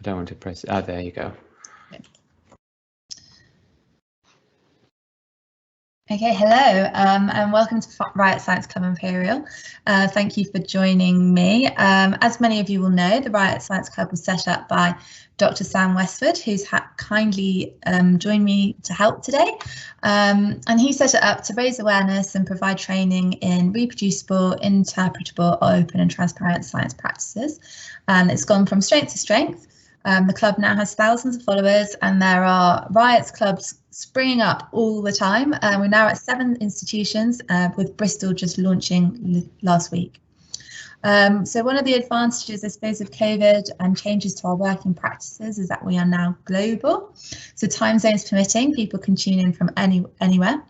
don't want to press. Ah, there you go. Okay, hello, and welcome to Riot Science Club Imperial. Thank you for joining me. As many of you will know, the Riot Science Club was set up by Dr. Sam Westwood, who's kindly joined me to help today. And he set it up to raise awareness and provide training in reproducible, interpretable, open and transparent science practices. And it's gone from strength to strength. The club now has thousands of followers, and there are Riot's clubs springing up all the time. We're now at 7 institutions, with Bristol just launching last week. So one of the advantages, I suppose, of COVID and changes to our working practices is that we are now global. So time zones permitting, people can tune in from anywhere.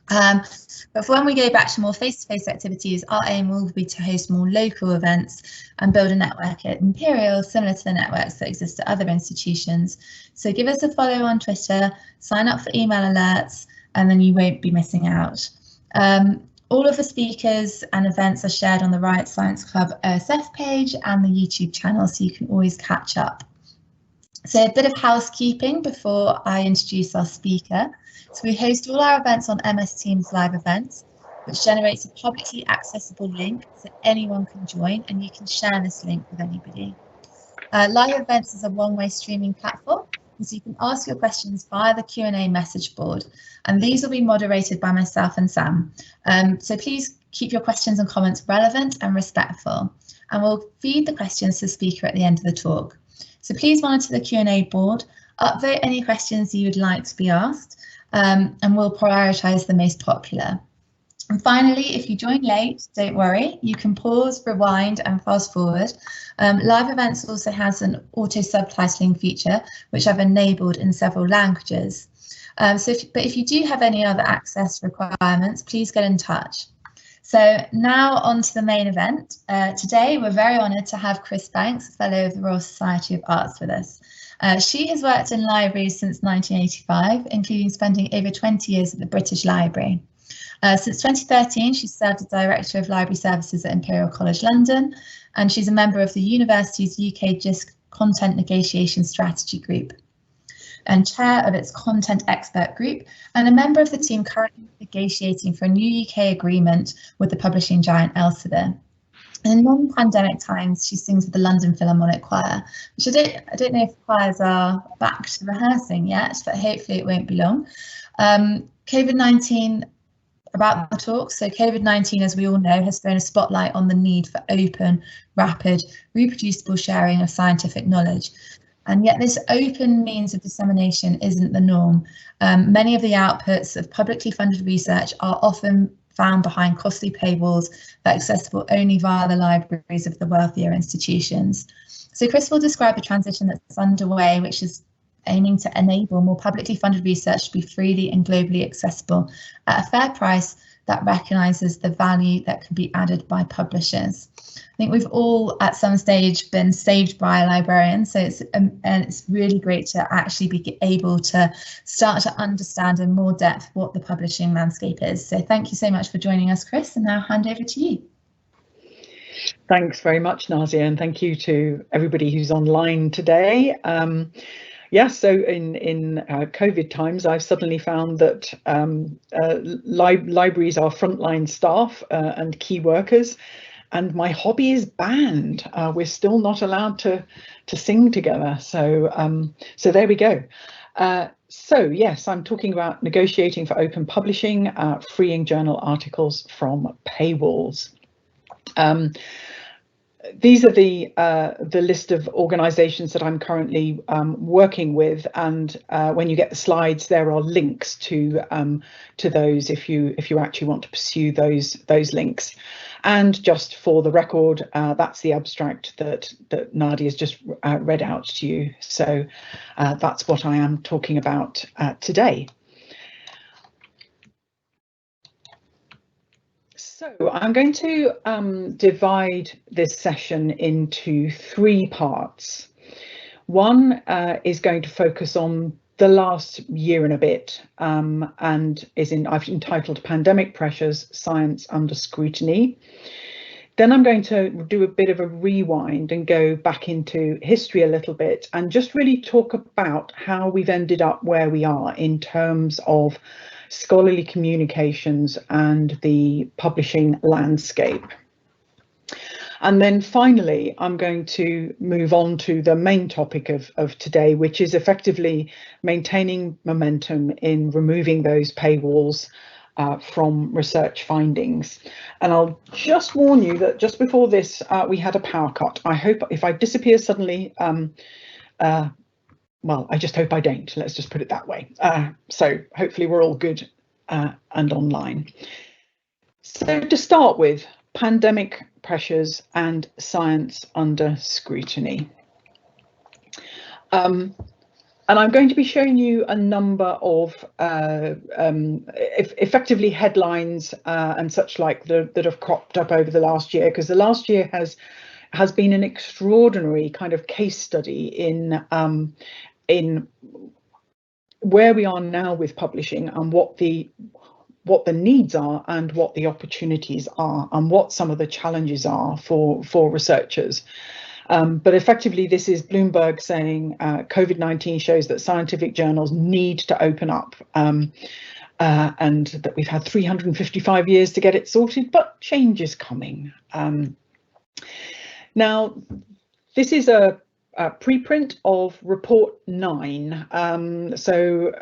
But for when we go back to more face-to-face activities, our aim will be to host more local events and build a network at Imperial similar to the networks that exist at other institutions. So give us a follow on Twitter, sign up for email alerts, and then you won't be missing out. All of the speakers and events are shared on the Riot Science Club OSF page and the YouTube channel, so you can always catch up. So a bit of housekeeping before I introduce our speaker. So we host all our events on MS Teams live events, which generates a publicly accessible link so anyone can join, and you can share this link with anybody. Live events is a one-way streaming platform, so you can ask your questions via the Q&A message board, and these will be moderated by myself and Sam. So please keep your questions and comments relevant and respectful, and we'll feed the questions to the speaker at the end of the talk. So please monitor the Q&A board, upvote any questions you would like to be asked, and we'll prioritise the most popular. And finally, if you join late, don't worry, you can pause, rewind and fast forward. Live events also has an auto subtitling feature, which I've enabled in several languages. But if you do have any other access requirements, please get in touch. So now on to the main event. Today, we're very honoured to have Chris Banks, Fellow of the Royal Society of Arts, with us. She has worked in libraries since 1985, including spending over 20 years at the British Library. Since 2013, she's served as Director of Library Services at Imperial College London, and she's a member of the university's UK Jisc Content Negotiation Strategy Group and chair of its Content Expert Group, and a member of the team currently negotiating for a new UK agreement with the publishing giant Elsevier. And in non-pandemic times, she sings with the London Philharmonic Choir, which I don't know if choirs are back to rehearsing yet, but hopefully it won't be long. COVID-19, about the talk. So COVID-19, as we all know, has thrown a spotlight on the need for open, rapid, reproducible sharing of scientific knowledge. And yet this open means of dissemination isn't the norm. Many of the outputs of publicly funded research are often found behind costly paywalls that are accessible only via the libraries of the wealthier institutions. So Chris will describe the transition that's underway, which is aiming to enable more publicly funded research to be freely and globally accessible at a fair price that recognises the value that can be added by publishers. I think we've all at some stage been saved by a librarian, so it's really great to actually be able to start to understand in more depth what the publishing landscape is. So thank you so much for joining us, Chris, and now hand over to you. Thanks very much, Nazia, and thank you to everybody who's online today. Yes, so in COVID times, I've suddenly found that libraries are frontline staff and key workers, and my hobby is band. We're still not allowed to sing together, so so there we go. So yes, I'm talking about negotiating for open publishing, freeing journal articles from paywalls. These are the list of organisations that I'm currently working with, and when you get the slides, there are links to those if you actually want to pursue those links. And just for the record, that's the abstract that Nadia's just read out to you. So that's what I am talking about today. So I'm going to divide this session into 3 parts. One is going to focus on the last year and a bit, and I've entitled Pandemic Pressures, Science Under Scrutiny. Then I'm going to do a bit of a rewind and go back into history a little bit and just really talk about how we've ended up where we are in terms of scholarly communications and the publishing landscape. And then finally, I'm going to move on to the main topic of today, which is effectively maintaining momentum in removing those paywalls from research findings. And I'll just warn you that just before this, we had a power cut. I hope if I disappear suddenly, well, I just hope I don't. Let's just put it that way. So hopefully we're all good and online. So to start with, pandemic pressures and science under scrutiny. And I'm going to be showing you a number of effectively headlines and such like that have cropped up over the last year, because the last year has been an extraordinary kind of case study in where we are now with publishing and what the needs are and what the opportunities are and what some of the challenges are for researchers. But effectively, this is Bloomberg saying COVID-19 shows that scientific journals need to open up and that we've had 355 years to get it sorted, but change is coming. Now, this is a preprint of report 9. So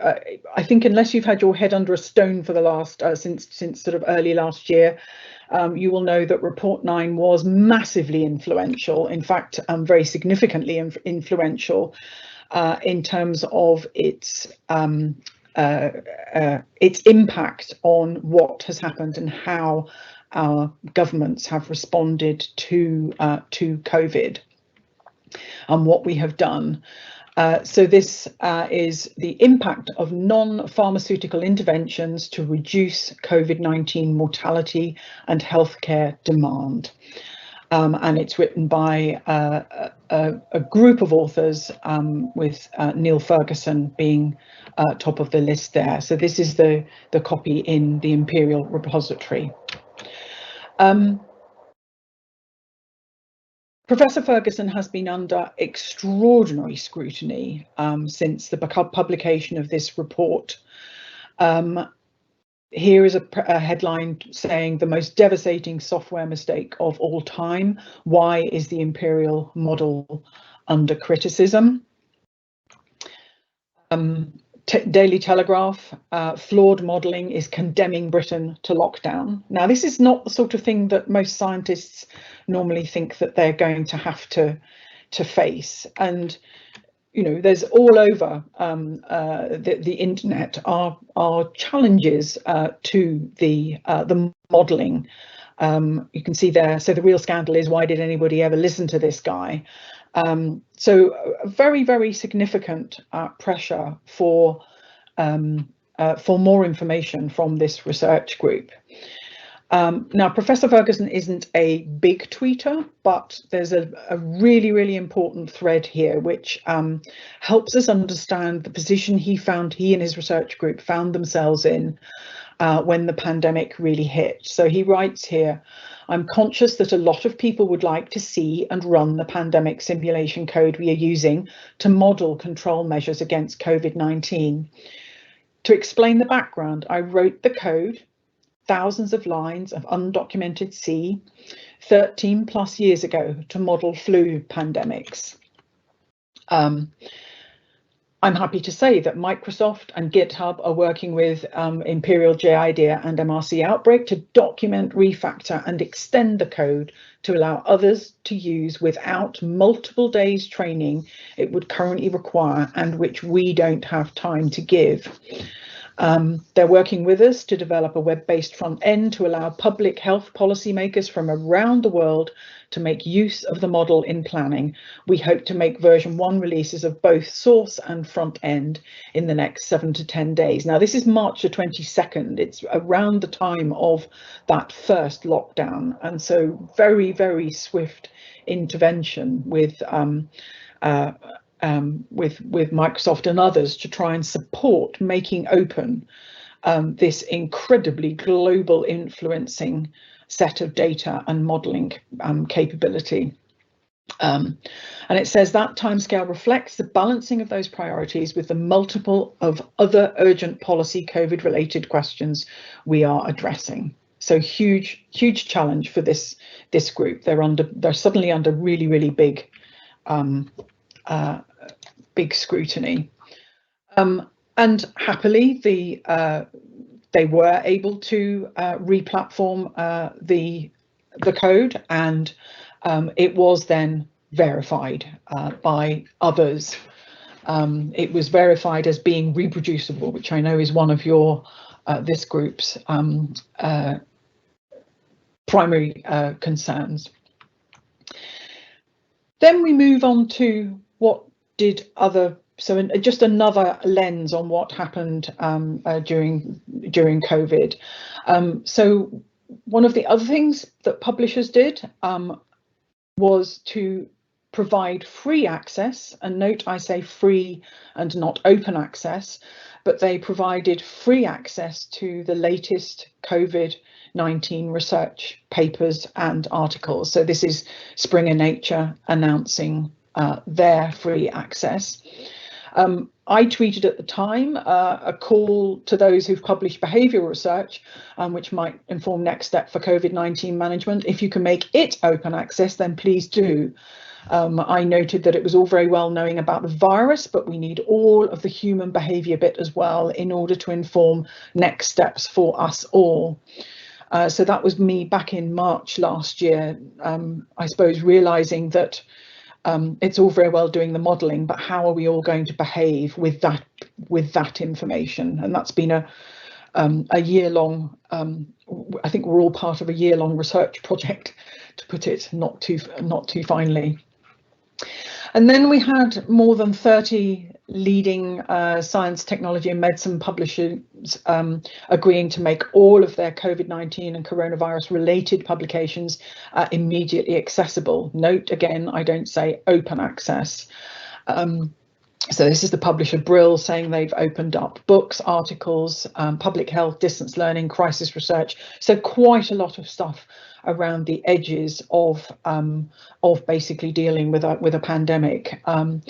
I think unless you've had your head under a stone for the last since sort of early last year, you will know that report 9 was massively influential, in fact very significantly influential in terms of its impact on what has happened and how our governments have responded to COVID and what we have done. So this is the impact of non-pharmaceutical interventions to reduce COVID-19 mortality and healthcare demand. And it's written by a group of authors, with Neil Ferguson being top of the list there. So this is the copy in the Imperial repository. Professor Ferguson has been under extraordinary scrutiny since the publication of this report. Here is a headline saying the most devastating software mistake of all time. Why is the Imperial model under criticism? Daily Telegraph, flawed modelling is condemning Britain to lockdown. Now, this is not the sort of thing that most scientists normally think that they're going to have to face. And, you know, there's all over the internet are challenges to the modelling. You can see there. So the real scandal is, why did anybody ever listen to this guy? So very, very significant pressure for more information from this research group. Now, Professor Ferguson isn't a big tweeter, but there's a really, really important thread here which helps us understand the position he and his research group found themselves in when the pandemic really hit. So he writes here, I'm conscious that a lot of people would like to see and run the pandemic simulation code we are using to model control measures against COVID-19. To explain the background, I wrote the code, thousands of lines of undocumented C, 13 plus years ago to model flu pandemics. I'm happy to say that Microsoft and GitHub are working with Imperial J-IDEA and MRC Outbreak to document, refactor and extend the code to allow others to use without multiple days training it would currently require and which we don't have time to give. They're working with us to develop a web-based front end to allow public health policymakers from around the world to make use of the model in planning. We hope to make version 1 releases of both source and front end in the next 7 to 10 days. Now, this is March the 22nd. It's around the time of that first lockdown. And so very, very swift intervention with Microsoft and others to try and support making open this incredibly global influencing set of data and modelling capability. And it says that timescale reflects the balancing of those priorities with the multiple of other urgent policy COVID-related questions we are addressing. So huge challenge for this group. They're suddenly under really big scrutiny. And happily, they were able to re-platform the code, and it was then verified by others. It was verified as being reproducible, which I know is one of your this group's primary concerns. Then we move on to what did other. So just another lens on what happened during COVID. So one of the other things that publishers did was to provide free access, and note I say free and not open access, but they provided free access to the latest COVID-19 research papers and articles. So this is Springer Nature announcing their free access. I tweeted at the time a call to those who've published behavioural research, which might inform next step for COVID-19 management. If you can make it open access, then please do. I noted that it was all very well knowing about the virus, but we need all of the human behaviour bit as well in order to inform next steps for us all. So that was me back in March last year, I suppose, realising that it's all very well doing the modelling, but how are we all going to behave with that information? And that's been a year-long. I think we're all part of a year-long research project, to put it not too finely. And then we had more than 30 leading science, technology and medicine publishers agreeing to make all of their COVID-19 and coronavirus related publications immediately accessible. Note again, I don't say open access. So this is the publisher Brill saying they've opened up books, articles, public health, distance learning, crisis research. So quite a lot of stuff around the edges of basically dealing with a pandemic. And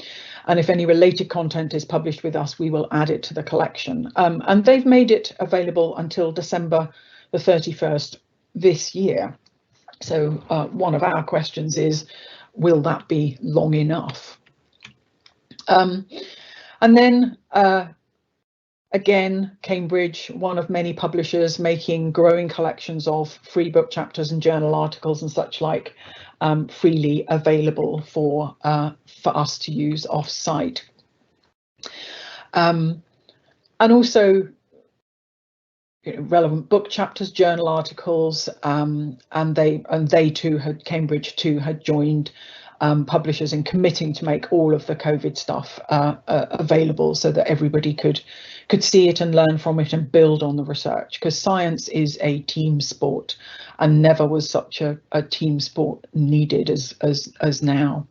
if any related content is published with us, we will add it to the collection. And they've made it available until December the 31st this year. So one of our questions is, will that be long enough? And then again, Cambridge, one of many publishers making growing collections of free book chapters and journal articles and such like freely available for us to use off-site. And also relevant book chapters, journal articles, and they too had, Cambridge too had joined publishers in committing to make all of the COVID stuff available so that everybody could see it and learn from it and build on the research, because science is a team sport and never was such a team sport needed as now.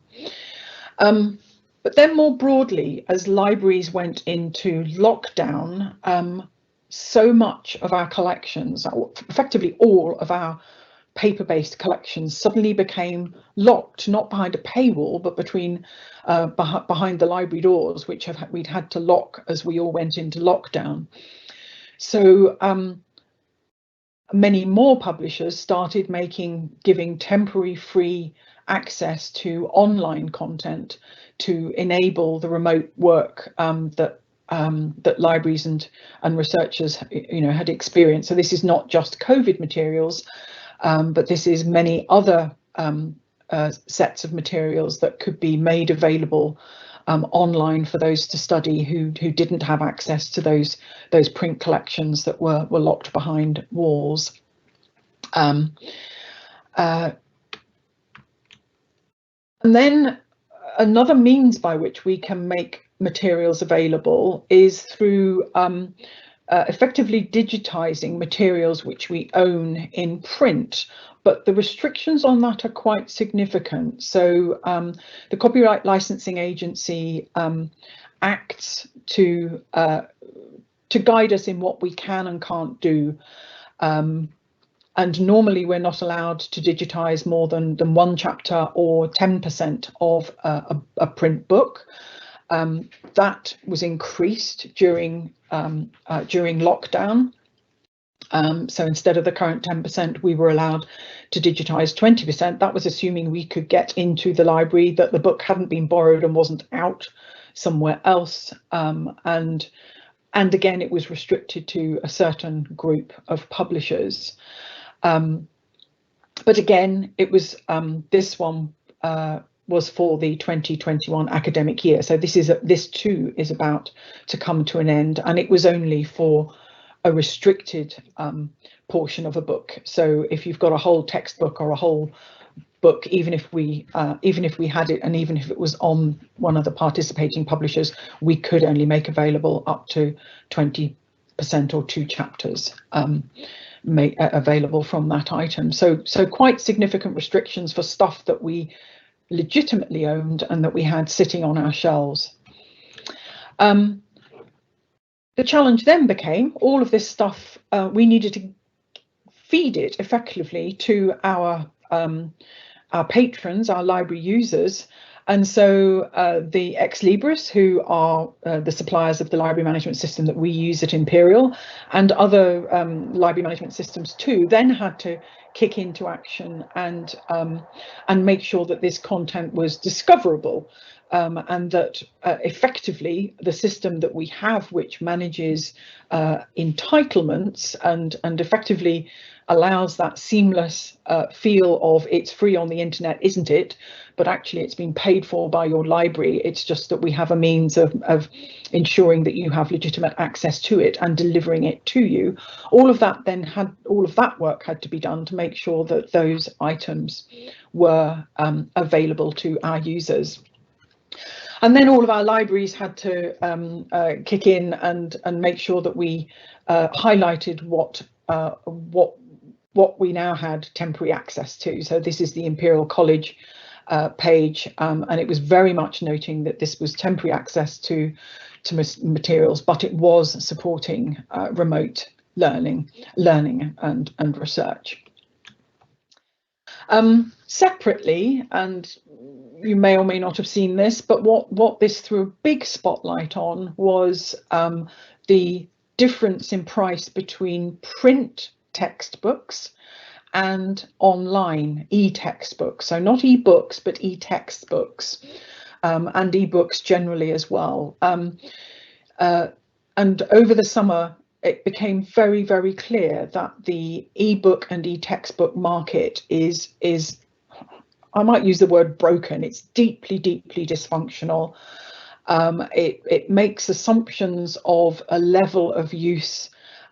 But then more broadly, as libraries went into lockdown, so much of our collections, effectively all of our paper-based collections, suddenly became locked, not behind a paywall, but behind the library doors, which we'd had to lock as we all went into lockdown. So many more publishers started giving temporary free access to online content to enable the remote work that libraries and researchers had experienced. So this is not just COVID materials, but this is many other sets of materials that could be made available online for those to study who didn't have access to those print collections that were locked behind walls. And then another means by which we can make materials available is through effectively digitizing materials which we own in print, but the restrictions on that are quite significant. So the Copyright Licensing Agency acts to guide us in what we can and can't do And normally we're not allowed to digitize more than one chapter or 10% of a print book. That was increased during lockdown. So instead of the current 10%, we were allowed to digitize 20%. That was assuming we could get into the library, that the book hadn't been borrowed and wasn't out somewhere else. And again, it was restricted to a certain group of publishers. But again, it was this one was for the 2021 academic year. So this too is about to come to an end, and it was only for a restricted portion of a book. So if you've got a whole textbook or a whole book, even if we had it, and even if it was on one of the participating publishers, we could only make available up to 20% or 2 chapters available from that item. So quite significant restrictions for stuff that we legitimately owned and that we had sitting on our shelves. The challenge then became all of this stuff, we needed to feed it effectively to our patrons, our library users. And so the ex libris, who are the suppliers of the library management system that we use at Imperial, and other library management systems too, then had to kick into action and make sure that this content was discoverable, and that effectively the system that we have, which manages entitlements and effectively allows that seamless feel of it's free on the internet, isn't it? But actually it's been paid for by your library. It's just that we have a means of ensuring that you have legitimate access to it and delivering it to you. All of that work had to be done to make sure that those items were available to our users. And then all of our libraries had to kick in and make sure that we highlighted what we now had temporary access to. So this is the Imperial College page, and it was very much noting that this was temporary access to materials, but it was supporting remote learning and research. Separately, and you may or may not have seen this, but what this threw a big spotlight on was the difference in price between print textbooks and online e-textbooks. So not e-books, but e-textbooks, and e-books generally as well. And over the summer, it became very, very clear that the e-book and e-textbook market is, I might use the word broken. It's deeply, deeply dysfunctional. It makes assumptions of a level of use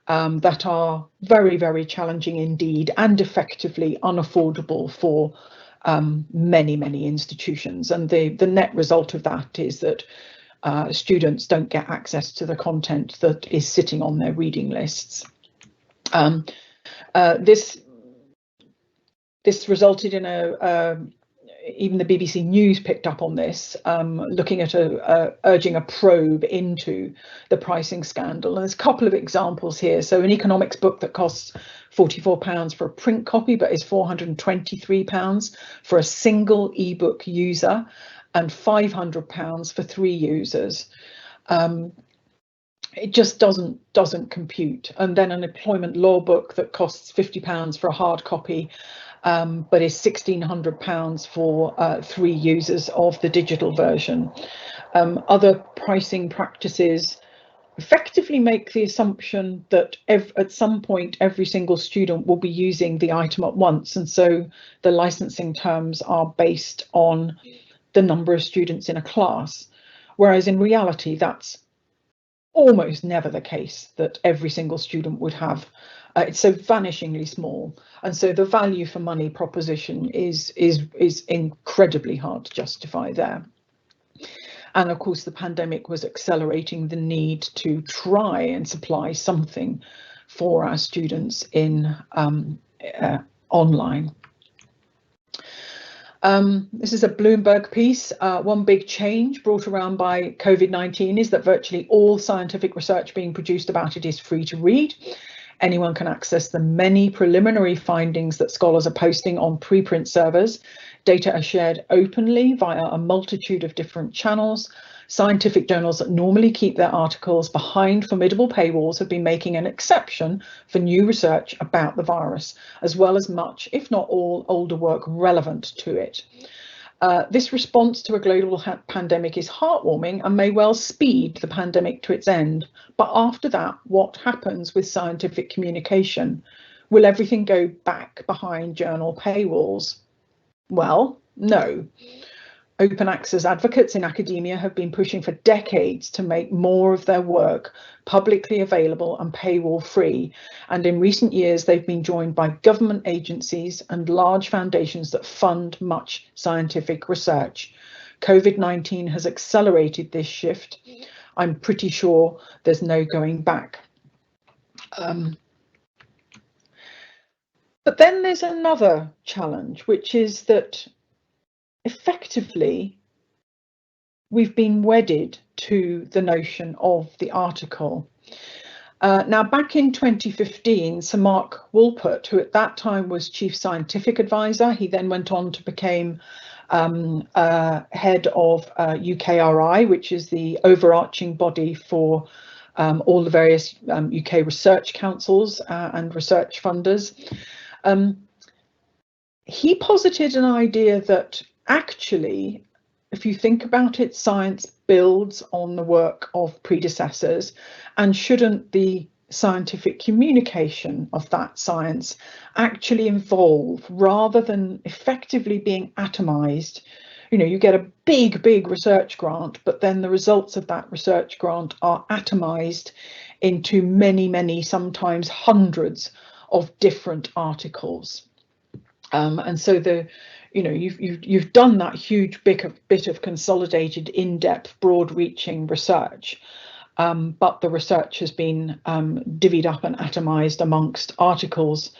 that are very, very challenging indeed, and effectively unaffordable for many, many institutions. And the net result of that is that students don't get access to the content that is sitting on their reading lists. This resulted in even the BBC News picked up on this, looking at urging a probe into the pricing scandal. And there's a couple of examples here. So an economics book that costs £44 for a print copy, but is £423 for a single ebook user, and £500 for 3 users. It just doesn't compute. And then an employment law book that costs £50 for a hard copy, but is £1,600 for 3 users of the digital version. Other pricing practices effectively make the assumption that at some point every single student will be using the item at once, and so the licensing terms are based on the number of students in a class, whereas in reality that's almost never the case, that every single student would have. It's so vanishingly small, and so the value for money proposition is incredibly hard to justify there. And of course the pandemic was accelerating the need to try and supply something for our students in online. This is a Bloomberg piece. One big change brought around by COVID-19 is that virtually all scientific research being produced about it is free to read. Anyone can access the many preliminary findings that scholars are posting on preprint servers. Data are shared openly via a multitude of different channels. Scientific journals that normally keep their articles behind formidable paywalls have been making an exception for new research about the virus, as well as much, if not all, older work relevant to it. This response to a global pandemic is heartwarming and may well speed the pandemic to its end. But after that, what happens with scientific communication? Will everything go back behind journal paywalls? Well, no. Open access advocates in academia have been pushing for decades to make more of their work publicly available and paywall free. And in recent years, they've been joined by government agencies and large foundations that fund much scientific research. COVID-19 has accelerated this shift. I'm pretty sure there's no going back. But then there's another challenge, which is that effectively, we've been wedded to the notion of the article. Now, back in 2015, Sir Mark Woolpert, who at that time was Chief Scientific Advisor, he then went on to become head of UKRI, which is the overarching body for all the various UK research councils and research funders. He posited an idea that actually, if you think about it, science builds on the work of predecessors, and shouldn't the scientific communication of that science actually evolve rather than effectively being atomized? You know, you get a big research grant, but then the results of that research grant are atomized into many, sometimes hundreds of different articles. And so you've done that huge bit of consolidated, in-depth, broad-reaching research, but the research has been divvied up and atomized amongst articles,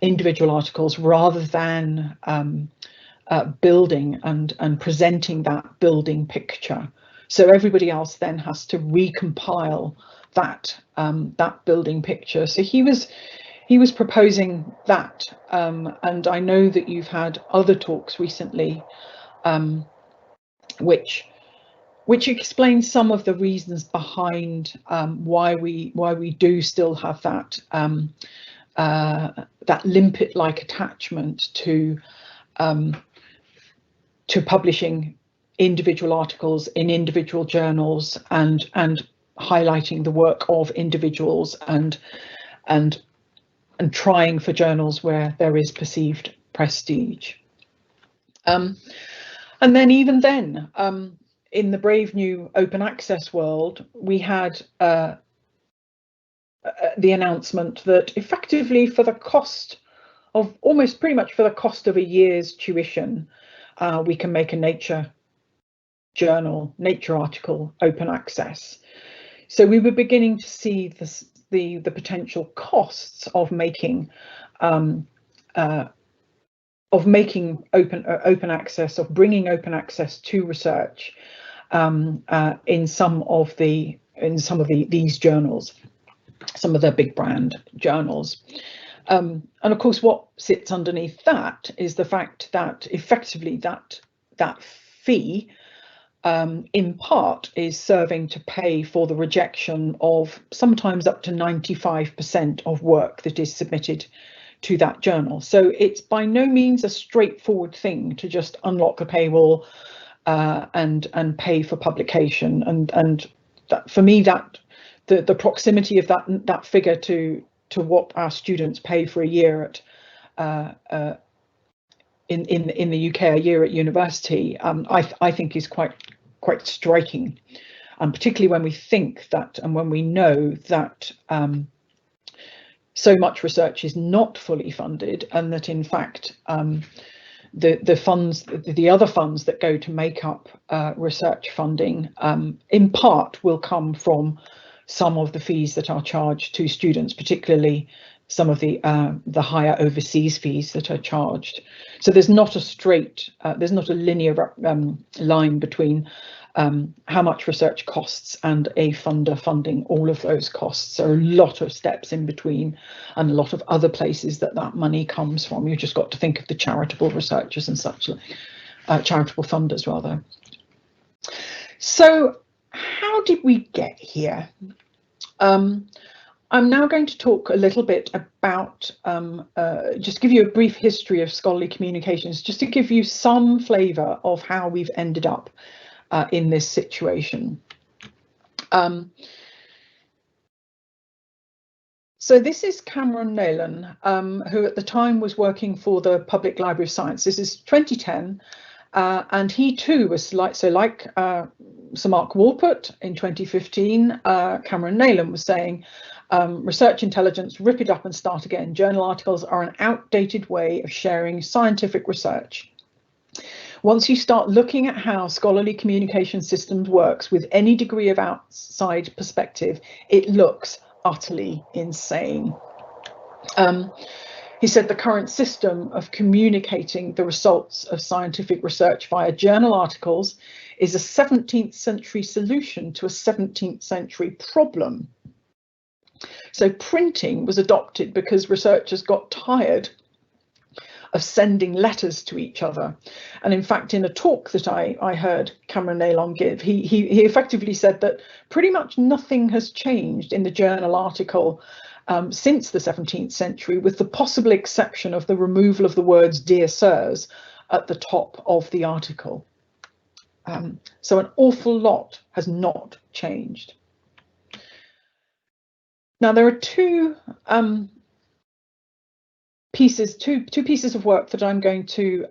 individual articles, rather than building and presenting that building picture. So everybody else then has to recompile that building picture. So he was proposing that, and I know that you've had other talks recently, which explain some of the reasons behind why we do still have that that limpet-like attachment to publishing individual articles in individual journals and highlighting the work of individuals and trying for journals where there is perceived prestige. And then even then, in the brave new open access world, we had the announcement that effectively for the cost of pretty much for the cost of a year's tuition, we can make a nature article open access. So we were beginning to see the potential costs of making open access, of bringing open access to research in some of these journals, some of the big brand journals. And of course, what sits underneath that is the fact that effectively that fee in part is serving to pay for the rejection of sometimes up to 95% of work that is submitted to that journal. So it's by no means a straightforward thing to just unlock a paywall and pay for publication. And that, for me, that the proximity of that figure to what our students pay for a year at in the UK, a year at university, I think is quite striking, and particularly when we think that, and when we know that so much research is not fully funded, and that in fact the other funds that go to make up research funding in part will come from some of the fees that are charged to students, particularly some of the higher overseas fees that are charged. So there's not a straight, there's not a linear line between how much research costs, and a funder funding all of those costs. There are a lot of steps in between and a lot of other places that money comes from. You just got to think of the charitable researchers and such, charitable funders rather. So how did we get here? I'm now going to talk a little bit about, just give you a brief history of scholarly communications, just to give you some flavour of how we've ended up in this situation. So this is Cameron Naylan, who at the time was working for the Public Library of Science. This is 2010, and he too was like Sir Mark Walpott in 2015. Cameron Naylan was saying, research intelligence, rip it up and start again. Journal articles are an outdated way of sharing scientific research. Once you start looking at how scholarly communication systems works with any degree of outside perspective, it looks utterly insane. He said the current system of communicating the results of scientific research via journal articles is a 17th century solution to a 17th century problem. So printing was adopted because researchers got tired of sending letters to each other. And in fact, in a talk that I heard Cameron Naylan give, he effectively said that pretty much nothing has changed in the journal article since the 17th century, with the possible exception of the removal of the words "Dear Sirs" at the top of the article. So an awful lot has not changed. Now there are two pieces of work that I'm going to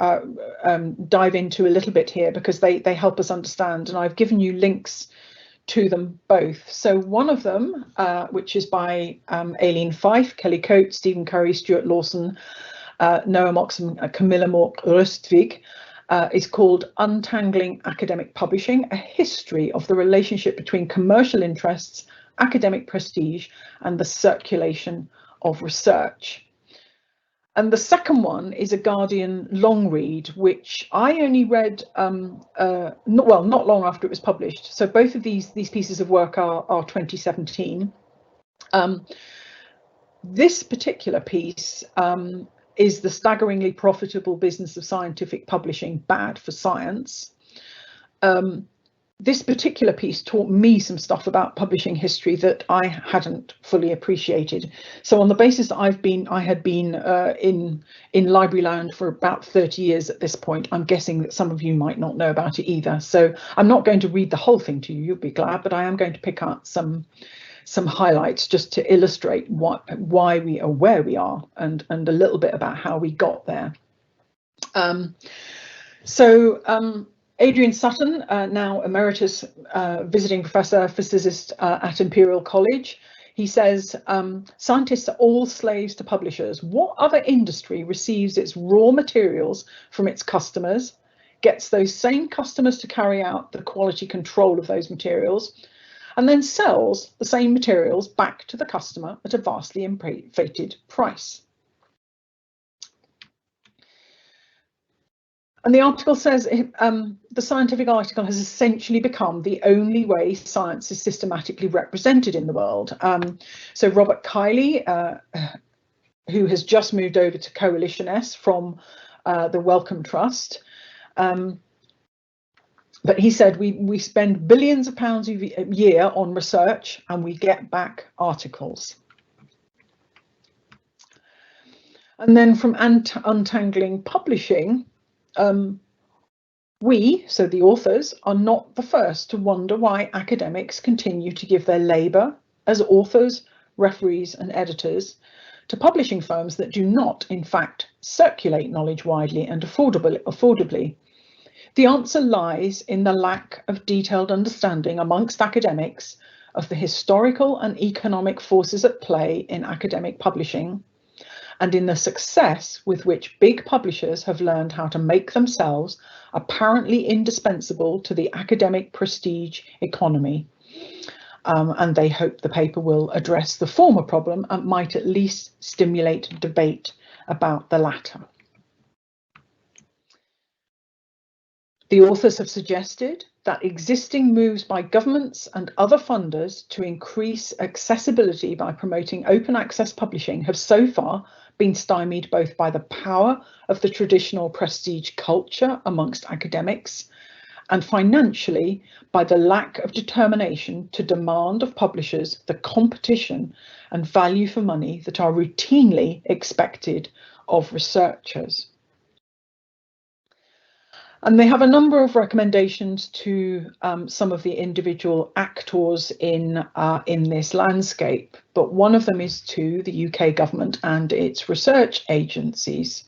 dive into a little bit here, because they help us understand, and I've given you links to them both. So one of them, which is by Aileen Fife, Kelly Coates, Stephen Curry, Stuart Lawson, Noah Mox and Camilla Mork-Rustvig, is called Untangling Academic Publishing, a history of the relationship between commercial interests, academic prestige, and the circulation of research. And the second one is a Guardian long read, which I only read not long after it was published. So both of these pieces of work are 2017. This particular piece is The Staggeringly Profitable Business of Scientific Publishing, Bad for Science. This particular piece taught me some stuff about publishing history that I hadn't fully appreciated. So on the basis that I had been in library land for about 30 years at this point, I'm guessing that some of you might not know about it either. So I'm not going to read the whole thing to you, you'll be glad, but I am going to pick out some highlights just to illustrate why we are where we are, and a little bit about how we got there. Adrian Sutton, now emeritus visiting professor physicist at Imperial College, he says, scientists are all slaves to publishers. What other industry receives its raw materials from its customers, gets those same customers to carry out the quality control of those materials, and then sells the same materials back to the customer at a vastly inflated price? And the article says the scientific article has essentially become the only way science is systematically represented in the world. So Robert Kiley, who has just moved over to Coalition S from the Wellcome Trust, but he said we spend billions of pounds a year on research and we get back articles. And then from Untangling Publishing, we, so the authors, are not the first to wonder why academics continue to give their labour as authors, referees and editors to publishing firms that do not, in fact, circulate knowledge widely and affordably. The answer lies in the lack of detailed understanding amongst academics of the historical and economic forces at play in academic publishing, and in the success with which big publishers have learned how to make themselves apparently indispensable to the academic prestige economy. And they hope the paper will address the former problem and might at least stimulate debate about the latter. The authors have suggested that existing moves by governments and other funders to increase accessibility by promoting open access publishing have so far been stymied both by the power of the traditional prestige culture amongst academics and financially by the lack of determination to demand of publishers the competition and value for money that are routinely expected of researchers. And they have a number of recommendations to some of the individual actors in this landscape, but one of them is to the UK government and its research agencies.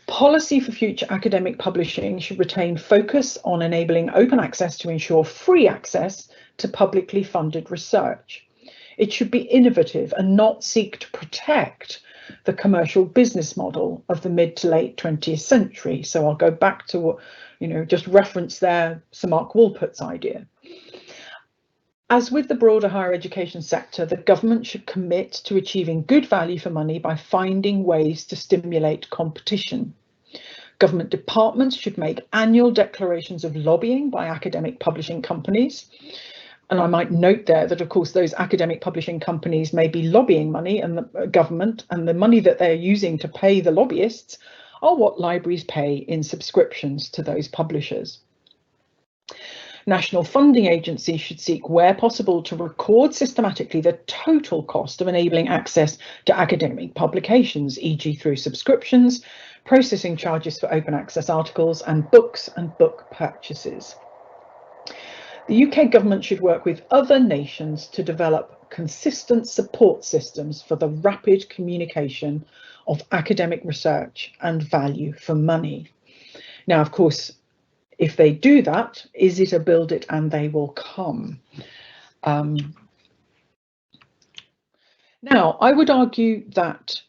Policy for future academic publishing should retain focus on enabling open access to ensure free access to publicly funded research. It should be innovative and not seek to protect the commercial business model of the mid to late 20th century. So I'll go back to what, just reference there Sir Mark Walport's idea. As with the broader higher education sector, the government should commit to achieving good value for money by finding ways to stimulate competition. Government departments should make annual declarations of lobbying by academic publishing companies. And I might note there that, of course, those academic publishing companies may be lobbying money and the government, and the money that they're using to pay the lobbyists are what libraries pay in subscriptions to those publishers. National funding agencies should seek, where possible, to record systematically the total cost of enabling access to academic publications, e.g. through subscriptions, processing charges for open access articles, and books and book purchases. The UK government should work with other nations to develop consistent support systems for the rapid communication of academic research and value for money. Now, of course, if they do that, is it a build it and they will come? Now, I would argue that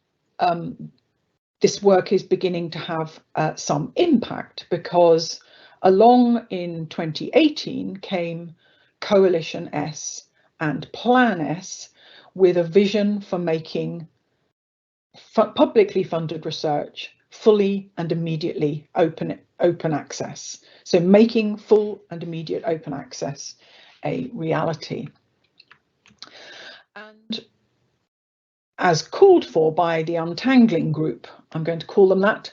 this work is beginning to have some impact, because along in 2018 came Coalition S and Plan S with a vision for making publicly funded research fully and immediately open access. So making full and immediate open access a reality. And as called for by the Untangling Group, I'm going to call them that,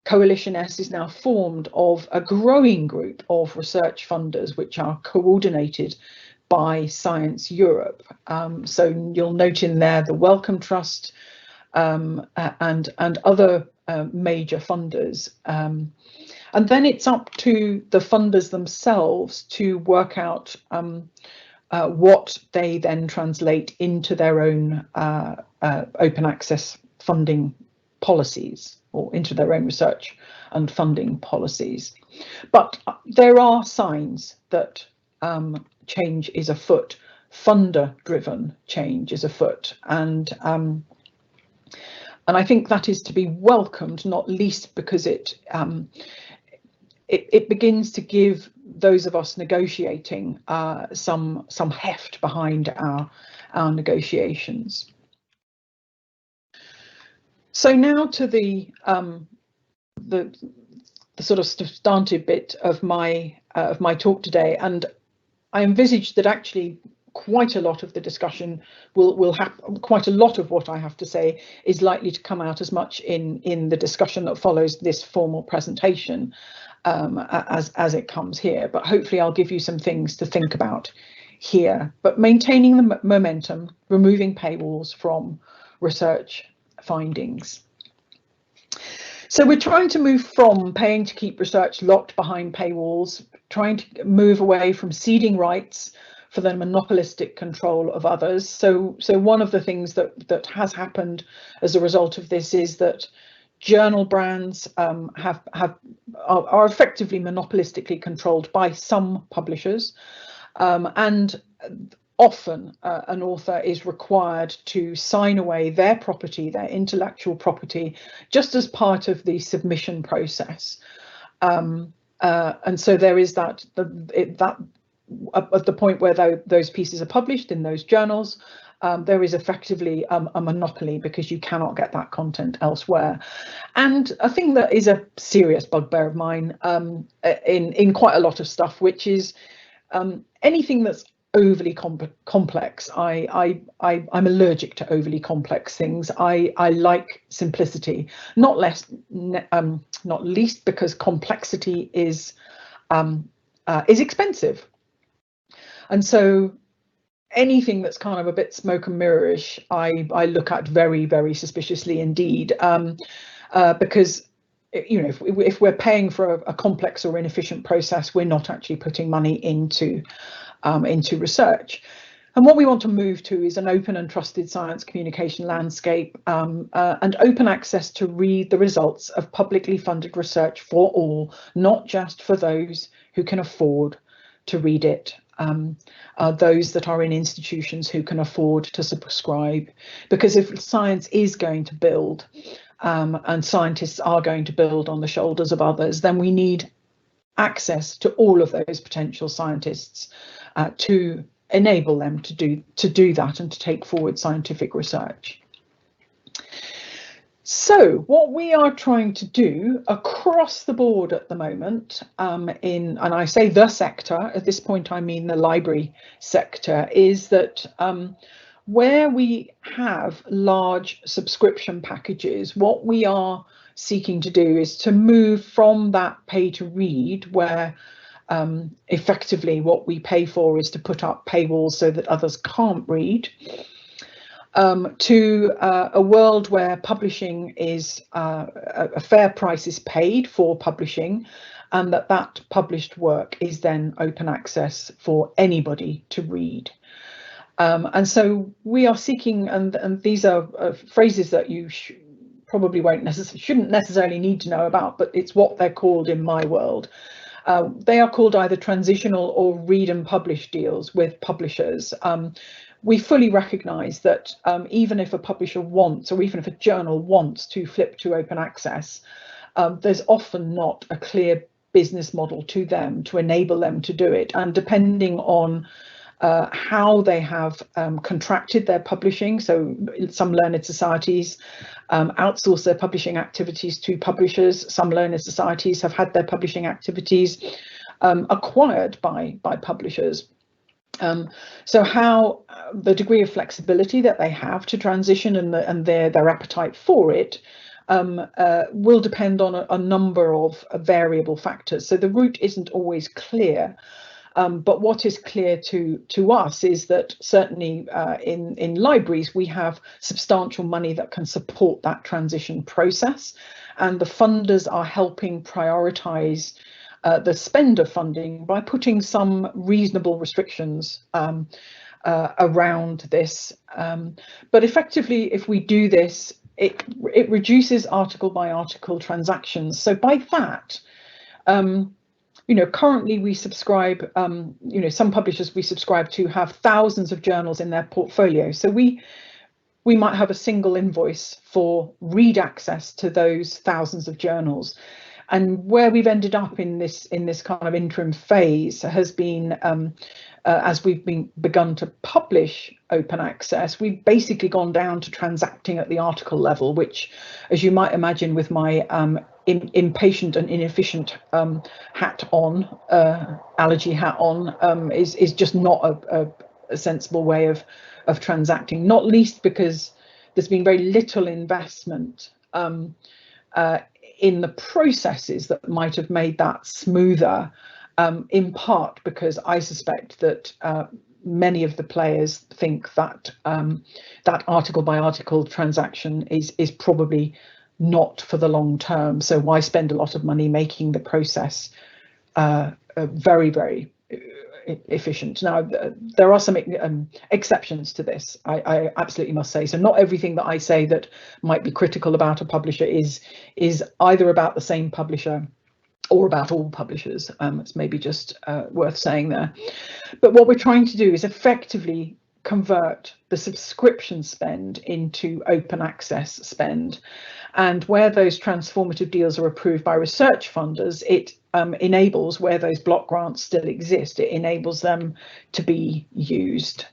Coalition S is now formed of a growing group of research funders, which are coordinated by Science Europe. So you'll note in there the Wellcome Trust and other major funders. And then it's up to the funders themselves to work out what they then translate into their own open access funding policies, or into their own research and funding policies. But there are signs that change is afoot, funder-driven change is afoot, and I think that is to be welcomed, not least because it begins to give those of us negotiating some heft behind our negotiations. So now to the sort of substantive bit of my talk today, and I envisage that actually quite a lot of the discussion will happen. Quite a lot of what I have to say is likely to come out as much in the discussion that follows this formal presentation as it comes here. But hopefully I'll give you some things to think about here. But maintaining the momentum, removing paywalls from research findings. So we're trying to move from paying to keep research locked behind paywalls, trying to move away from ceding rights for the monopolistic control of others. So one of the things that has happened as a result of this is that journal brands are effectively monopolistically controlled by some publishers, and often an author is required to sign away their property, their intellectual property, just as part of the submission process. And so there is that at the point where those pieces are published in those journals, there is effectively a monopoly because you cannot get that content elsewhere. And a thing that is a serious bugbear of mine in quite a lot of stuff, which is anything that's overly complex. I'm allergic to overly complex things. I like simplicity, not least because complexity is expensive, and so anything that's kind of a bit smoke and mirrorish, I look at very, very suspiciously indeed, because if we're paying for a complex or inefficient process, we're not actually putting money into research. And what we want to move to is an open and trusted science communication landscape, and open access to read the results of publicly funded research for all, not just for those who can afford to read it. Those that are in institutions who can afford to subscribe, because if science is going to build and scientists are going to build on the shoulders of others, then we need access to all of those potential scientists to enable them to do that and to take forward scientific research. So what we are trying to do across the board at the moment, and I say the sector, at this point I mean the library sector, is that where we have large subscription packages, what we are seeking to do is to move from that pay to read, where effectively what we pay for is to put up paywalls so that others can't read, to a world where publishing is a fair price is paid for publishing, and that published work is then open access for anybody to read. And so we are seeking, and these are phrases that you probably shouldn't necessarily need to know about, but it's what they're called in my world. They are called either transitional or read and publish deals with publishers. We fully recognise that even if a publisher wants, or even if a journal wants to flip to open access, there's often not a clear business model to them to enable them to do it. And depending on how they have contracted their publishing, so some learned societies outsource their publishing activities to publishers. Some learned societies have had their publishing activities acquired by publishers. So how the degree of flexibility that they have to transition and their appetite for it will depend on a number of variable factors. So the route isn't always clear. But what is clear to us is that certainly in libraries we have substantial money that can support that transition process, and the funders are helping prioritise the spend of funding by putting some reasonable restrictions around this. But effectively, if we do this, it reduces article by article transactions. So by that, currently we subscribe, some publishers we subscribe to have thousands of journals in their portfolio. So we might have a single invoice for read access to those thousands of journals. And where we've ended up in this kind of interim phase has been, as we've begun to publish open access, we've basically gone down to transacting at the article level, which, as you might imagine, with my impatient and inefficient hat on, allergy hat on, is just not a sensible way of transacting. Not least because there's been very little investment in the processes that might have made that smoother, in part because I suspect that many of the players think that that article by article transaction is probably not for the long term. So why spend a lot of money making the process very, very efficient? Now, there are some exceptions to this, I absolutely must say. So not everything that I say that might be critical about a publisher is either about the same publisher or about all publishers. It's maybe just worth saying there. But what we're trying to do is effectively convert the subscription spend into open access spend. And where those transformative deals are approved by research funders, it enables, where those block grants still exist, it enables them to be used.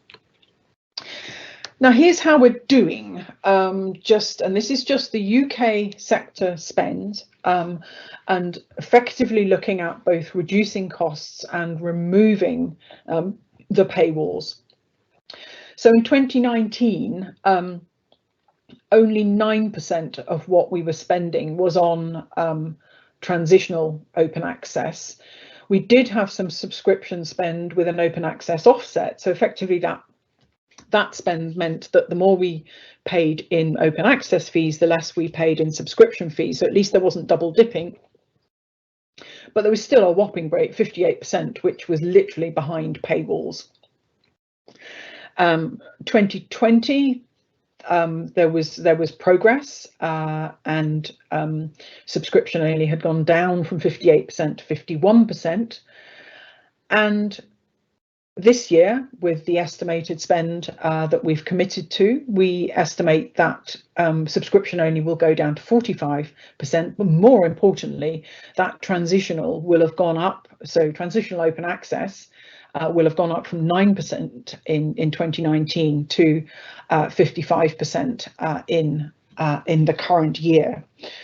Now here's how we're doing, and this is just the UK sector spend, and effectively looking at both reducing costs and removing the paywalls. So in 2019, only 9% of what we were spending was on transitional open access. We did have some subscription spend with an open access offset, so effectively that spend meant that the more we paid in open access fees, the less we paid in subscription fees. So at least there wasn't double dipping. But there was still a whopping break, 58%, which was literally behind paywalls. 2020, there was progress, and subscription only had gone down from 58% to 51%. And this year, with the estimated spend that we've committed to, we estimate that subscription only will go down to 45%, but more importantly, that transitional will have gone up. So transitional open access will have gone up from 9% in 2019 to 55% in the current year.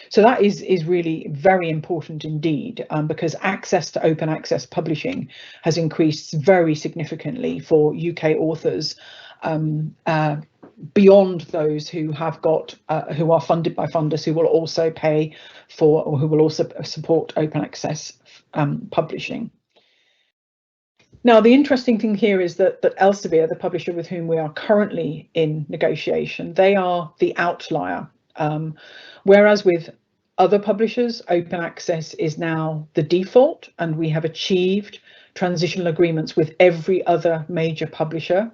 So that is really very important indeed, because access to open access publishing has increased very significantly for UK authors, beyond those who have got who are funded by funders who will also pay for, or who will also support open access publishing. Now, the interesting thing here is that Elsevier, the publisher with whom we are currently in negotiation, they are the outlier. Whereas with other publishers, open access is now the default, and we have achieved transitional agreements with every other major publisher.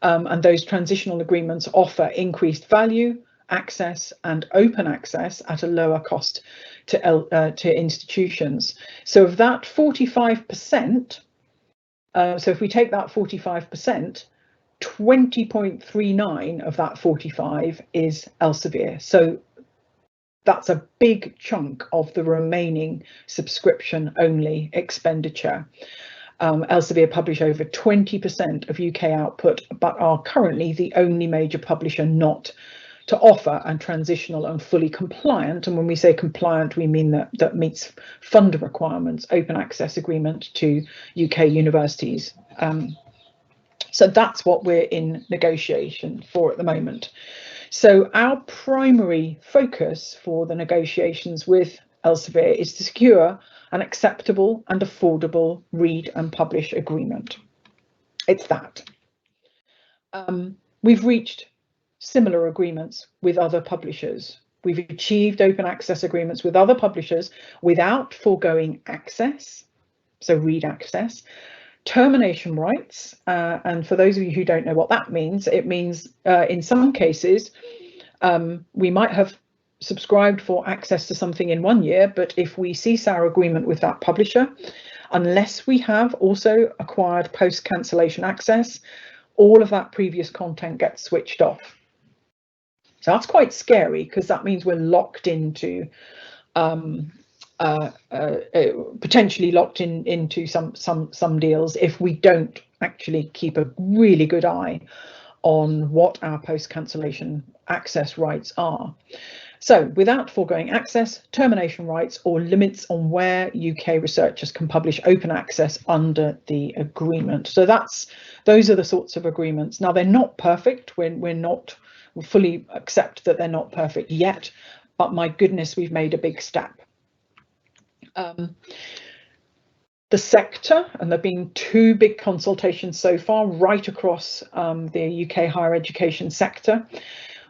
And those transitional agreements offer increased value, access, and open access at a lower cost to institutions. So of that 45%, so if we take that 45%, 20.39 of that 45 is Elsevier. So that's a big chunk of the remaining subscription only expenditure. Elsevier publish over 20% of UK output, but are currently the only major publisher not to offer and transitional and fully compliant. And when we say compliant, we mean that meets funder requirements, open access agreement to UK universities. So that's what we're in negotiation for at the moment. So our primary focus for the negotiations with Elsevier is to secure an acceptable and affordable read and publish agreement. It's that. We've reached similar agreements with other publishers. We've achieved open access agreements with other publishers without foregoing access, so read access, termination rights, and for those of you who don't know what that means, it means in some cases we might have subscribed for access to something in 1 year, but if we cease our agreement with that publisher, unless we have also acquired post-cancellation access, all of that previous content gets switched off. So that's quite scary, because that means we're locked into potentially locked into some deals if we don't actually keep a really good eye on what our post-cancellation access rights are. So without foregoing access, termination rights, or limits on where UK researchers can publish open access under the agreement. So those are the sorts of agreements. Now, they're not perfect. We fully accept that they're not perfect yet, but my goodness, we've made a big step. The sector, and there have been 2 big consultations so far right across the UK higher education sector.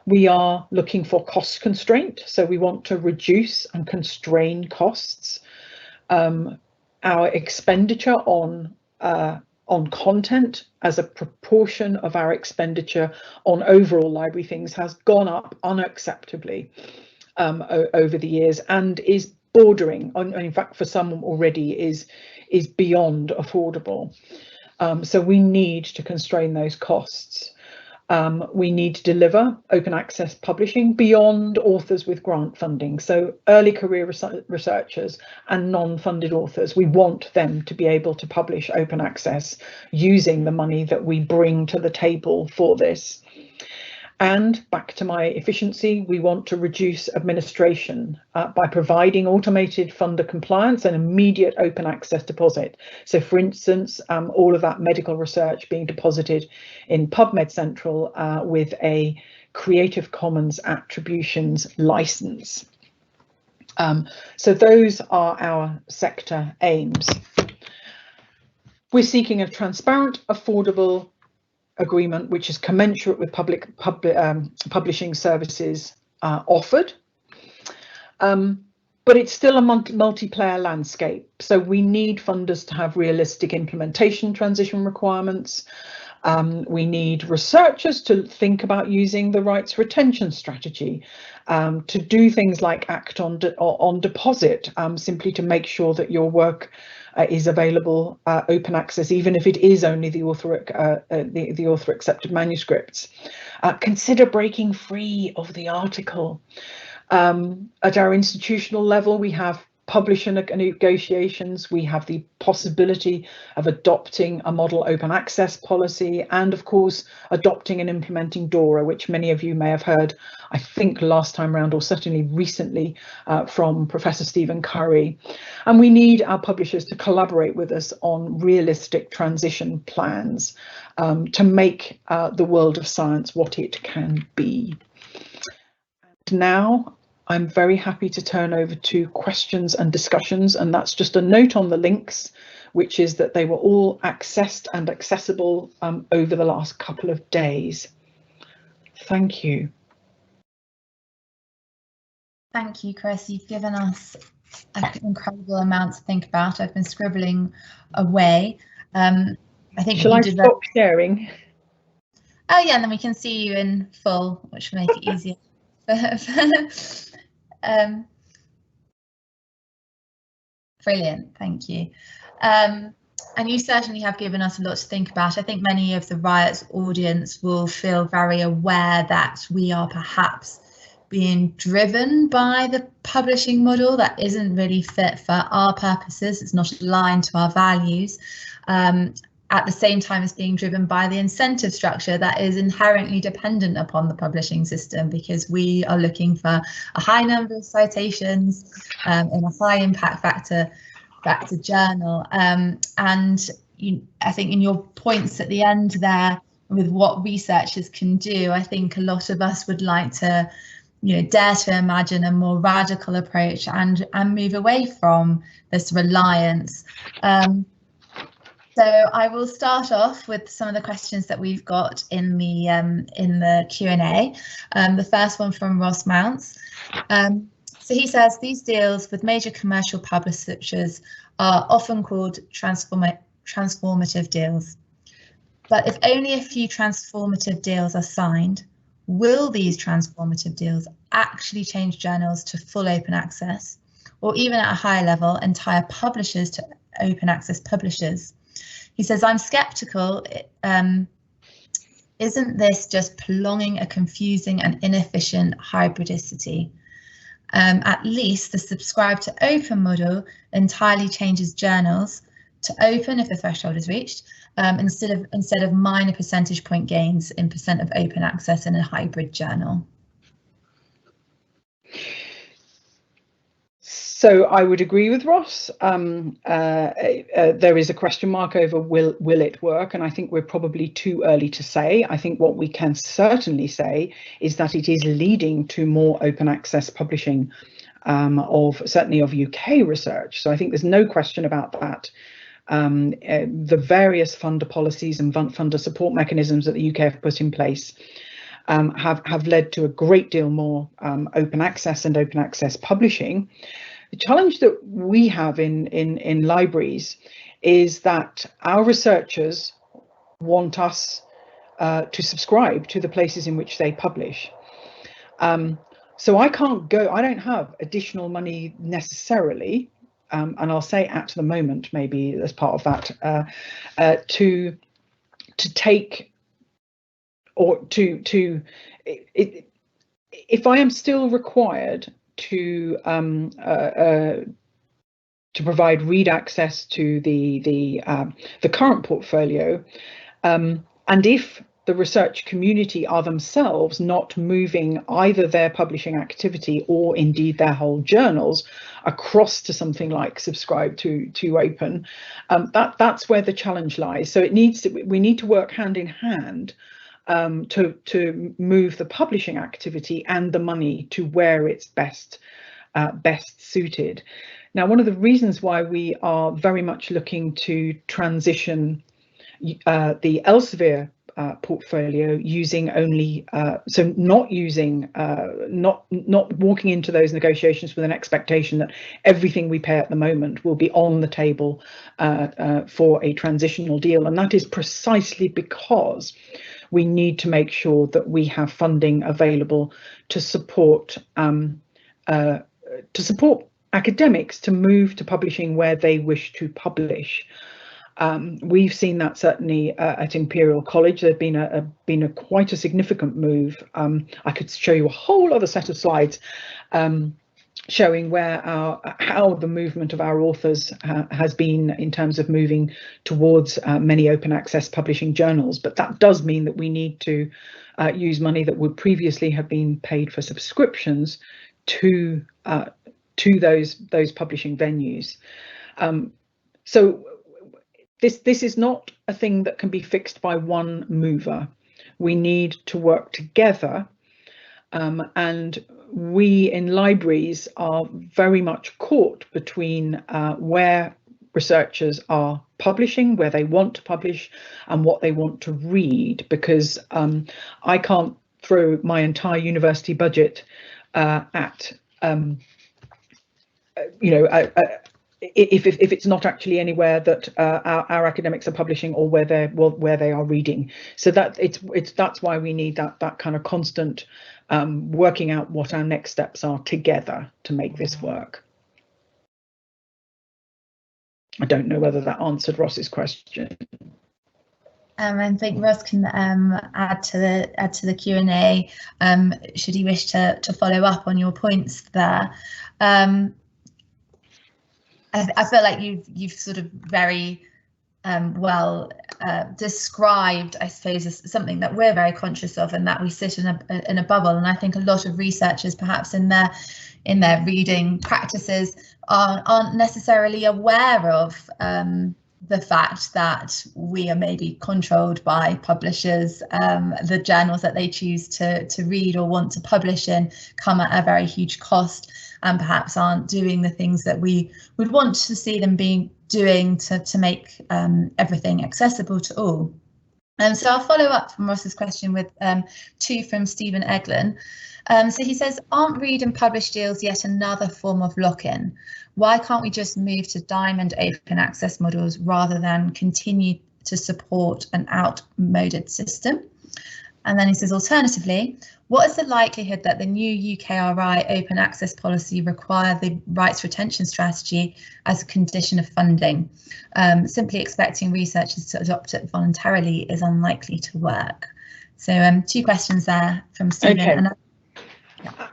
We are looking for cost constraint, so we want to reduce and constrain costs. Our expenditure on content as a proportion of our expenditure on overall library things has gone up unacceptably over the years, and is bordering on, in fact for some already is beyond affordable. So we need to constrain those costs. We need to deliver open access publishing beyond authors with grant funding. So early career researchers and non-funded authors, we want them to be able to publish open access using the money that we bring to the table for this. And back to my efficiency, we want to reduce administration by providing automated funder compliance and immediate open access deposit. So for instance, all of that medical research being deposited in PubMed Central with a Creative Commons attributions license. So those are our sector aims. We're seeking a transparent, affordable agreement which is commensurate with publishing services offered, but it's still a multiplayer landscape, so we need funders to have realistic implementation transition requirements. We need researchers to think about using the rights retention strategy to do things like act on deposit, simply to make sure that your work is available open access, even if it is only the author accepted manuscripts. Consider breaking free of the article. At our institutional level, we have publisher negotiations, we have the possibility of adopting a model open access policy, and of course adopting and implementing DORA, which many of you may have heard, I think last time round, or certainly recently, from Professor Stephen Curry. And we need our publishers to collaborate with us on realistic transition plans to make the world of science what it can be. And now I'm very happy to turn over to questions and discussions, and that's just a note on the links, which is that they were all accessed and accessible over the last couple of days. Thank you. Thank you, Chris. You've given us an incredible amount to think about. I've been scribbling away. I think. Shall I stop sharing? Oh yeah, and then we can see you in full, which will make it easier. Brilliant, thank you. And you certainly have given us a lot to think about. I think many of the Riot's audience will feel very aware that we are perhaps being driven by the publishing model that isn't really fit for our purposes. It's not aligned to our values. At the same time as being driven by the incentive structure that is inherently dependent upon the publishing system, because we are looking for a high number of citations in a high impact factor journal. And I think in your points at the end there with what researchers can do, I think a lot of us would like to, dare to imagine a more radical approach and move away from this reliance. So I will start off with some of the questions that we've got in the Q&A. The first one from Ross Mounts. So he says, these deals with major commercial publishers are often called transformative deals. But if only a few transformative deals are signed, will these transformative deals actually change journals to full open access, or even at a higher level, entire publishers to open access publishers? He says, I'm skeptical. Isn't this just prolonging a confusing and inefficient hybridicity? At least the subscribe to open model entirely changes journals to open if the threshold is reached, instead of minor percentage point gains in % of open access in a hybrid journal. So I would agree with Ross. There is a question mark over will it work, and I think we're probably too early to say. I think what we can certainly say is that it is leading to more open access publishing certainly of UK research. So I think there's no question about that. The various funder policies and funder support mechanisms that the UK have put in place have led to a great deal more open access and open access publishing. The challenge that we have in libraries is that our researchers want us to subscribe to the places in which they publish. So I don't have additional money necessarily, and I'll say at the moment, maybe as part of that, to take if I am still required to provide read access to the current portfolio, and if the research community are themselves not moving either their publishing activity or indeed their whole journals across to something like subscribe to open, that's where the challenge lies. So we need to work hand in hand to move the publishing activity and the money to where it's best suited. Now, one of the reasons why we are very much looking to transition the Elsevier portfolio using only so not walking into those negotiations with an expectation that everything we pay at the moment will be on the table for a transitional deal, and that is precisely because we need to make sure that we have funding available to support academics to move to publishing where they wish to publish. We've seen that certainly at Imperial College. There's been quite a significant move. I could show you a whole other set of slides showing how the movement of our authors has been in terms of moving towards many open access publishing journals. But that does mean that we need to use money that would previously have been paid for subscriptions to those publishing venues. So this is not a thing that can be fixed by one mover. We need to work together, and we in libraries are very much caught between where researchers are publishing, where they want to publish, and what they want to read, because I can't throw my entire university budget at if it's not actually anywhere that our academics are publishing or where they are reading. So that's why we need that kind of constant working out what our next steps are together to make this work. I don't know whether that answered Ross's question. I think Ross can add to the Q&A should he wish to follow up on your points there. I feel like you've sort of very well described, I suppose, as something that we're very conscious of, and that we sit in a bubble. And I think a lot of researchers, perhaps in their reading practices, aren't necessarily aware of the fact that we are maybe controlled by publishers. The journals that they choose to read or want to publish in come at a very huge cost, and perhaps aren't doing the things that we would want to see them doing to make everything accessible to all. And so I'll follow up from Ross's question with two from Stephen Eglin. So he says, aren't read and publish deals yet another form of lock-in? Why can't we just move to diamond open access models rather than continue to support an outmoded system? And then he says, alternatively, what is the likelihood that the new UKRI open access policy require the rights retention strategy as a condition of funding? Simply expecting researchers to adopt it voluntarily is unlikely to work. So two questions there from Stephen. Okay. And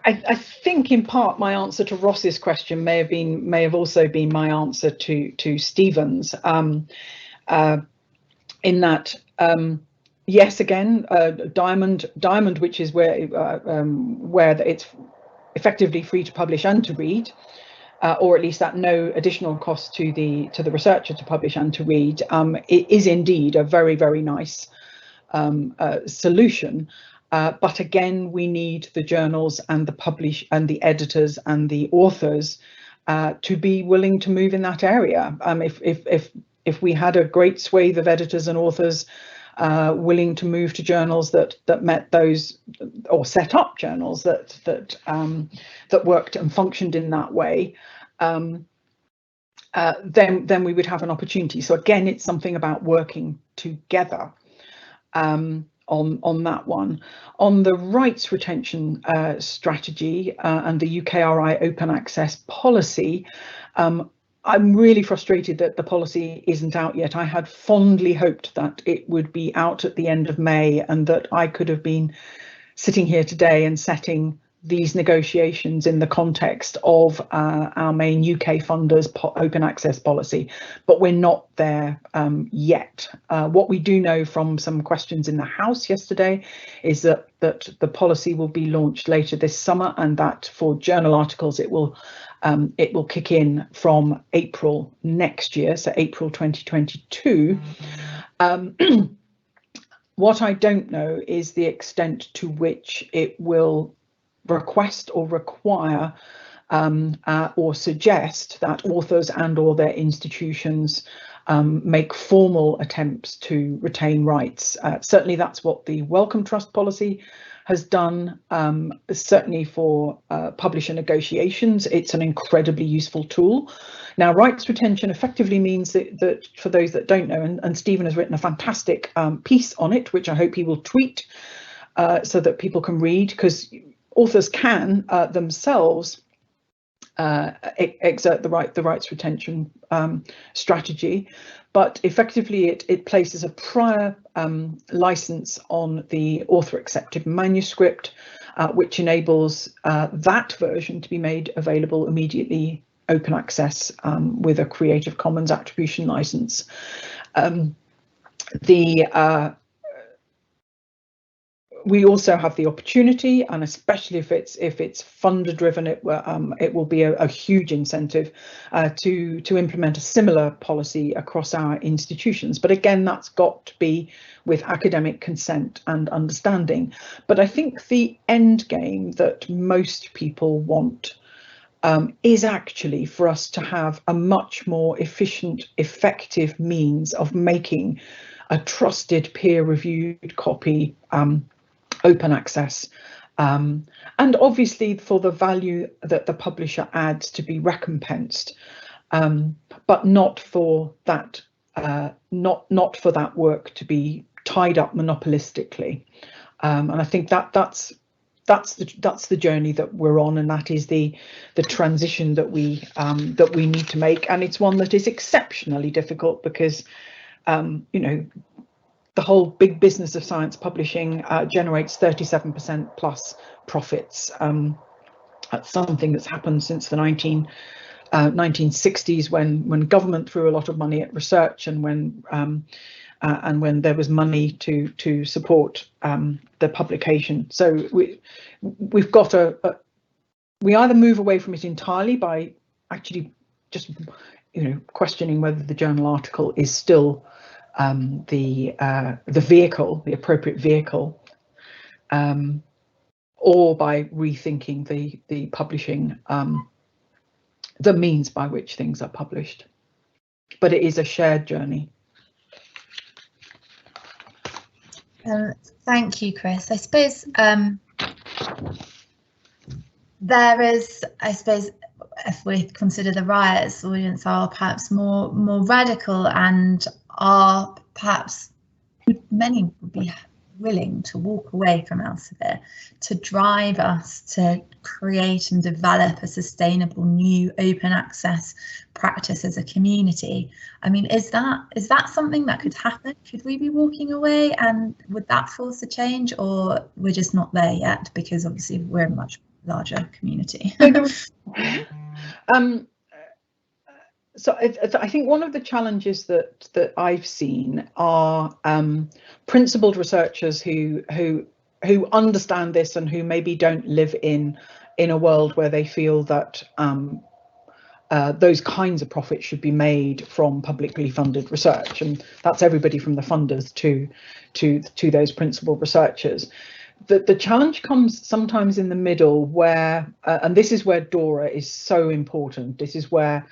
I think in part my answer to Ross's question may have also been my answer to Stephen's, in that yes, again, diamond, which is where it's effectively free to publish and to read, or at least at no additional cost to the researcher to publish and to read, it is indeed a very, very nice solution. But again, we need the journals and the editors and the authors to be willing to move in that area. If we had a great swathe of editors and authors willing to move to journals that met those, or set up journals that worked and functioned in that way, then we would have an opportunity. So again, it's something about working together. On that one. On the rights retention strategy and the UKRI open access policy, I'm really frustrated that the policy isn't out yet. I had fondly hoped that it would be out at the end of May and that I could have been sitting here today and setting these negotiations in the context of our main UK funders' open access policy, but we're not there yet. What we do know from some questions in the House yesterday is that the policy will be launched later this summer, and that for journal articles it will kick in from April next year, so April 2022. What I don't know is the extent to which it will request or require or suggest that authors and or their institutions make formal attempts to retain rights. Certainly that's what the Wellcome Trust policy has done. Certainly for publisher negotiations, it's an incredibly useful tool. Now, rights retention effectively means that for those that don't know, and Stephen has written a fantastic piece on it, which I hope he will tweet so that people can read, because authors can themselves exert the rights retention strategy, but effectively it places a prior license on the author accepted manuscript, which enables that version to be made available immediately, open access with a Creative Commons attribution license. We also have the opportunity, and especially if it's funder driven, it will be a huge incentive to implement a similar policy across our institutions. But again, that's got to be with academic consent and understanding. But I think the end game that most people want is actually for us to have a much more efficient, effective means of making a trusted peer-reviewed copy open access, and obviously for the value that the publisher adds to be recompensed, but not for that not for that work to be tied up monopolistically. And I think that's the journey that we're on, and that is the transition that we need to make, and it's one that is exceptionally difficult because you know, the whole big business of science publishing generates 37% plus profits. That's something that's happened since the 1960s when government threw a lot of money at research, and when there was money to support the publication. So we've got we either move away from it entirely by actually just questioning whether the journal article is still the vehicle, the appropriate vehicle, or by rethinking the publishing, the means by which things are published. But it is a shared journey. Thank you, Chris. I suppose there is, if we consider the riots audience are perhaps more radical and are perhaps, many would be willing to walk away from Elsevier to drive us to create and develop a sustainable new open access practice as a community. I mean, is that something that could happen? Should we be walking away, and would that force a change, or we're just not there yet because obviously we're a much larger community? So I think one of the challenges that I've seen are principled researchers who understand this and who maybe don't live in a world where they feel that those kinds of profits should be made from publicly funded research, and that's everybody from the funders to those principled researchers. The challenge comes sometimes in the middle, where and this is where DORA is so important. This is where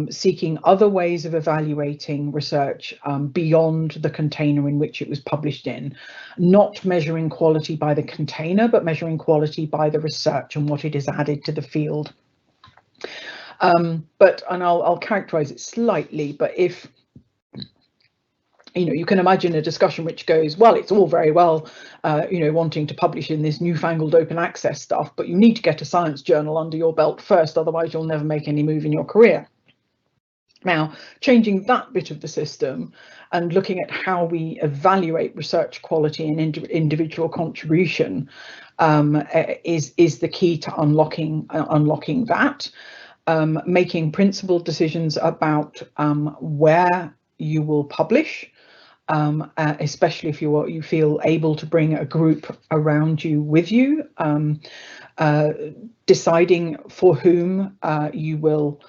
seeking other ways of evaluating research beyond the container in which it was published in, not measuring quality by the container, but measuring quality by the research and what it has added to the field. And I'll characterize it slightly, but if you can imagine a discussion which goes, well, it's all very well, wanting to publish in this newfangled open access stuff, but you need to get a science journal under your belt first, otherwise you'll never make any move in your career. Now, changing that bit of the system and looking at how we evaluate research quality and individual contribution is the key to unlocking that. Making principled decisions about where you will publish, especially if you feel able to bring a group around you with you, deciding for whom you will,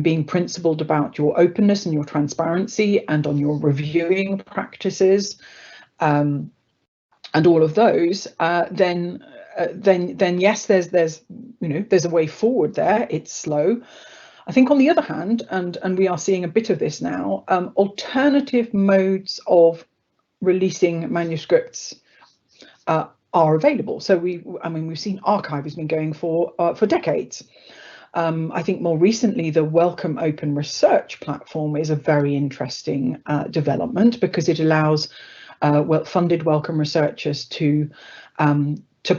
being principled about your openness and your transparency and on your reviewing practices, and all of those, then yes, there's a way forward there. It's slow. I think on the other hand, and we are seeing a bit of this now, alternative modes of releasing manuscripts are available. So we've seen archive has been going for decades. I think more recently the Welcome Open Research platform is a very interesting development, because it allows funded Wellcome researchers to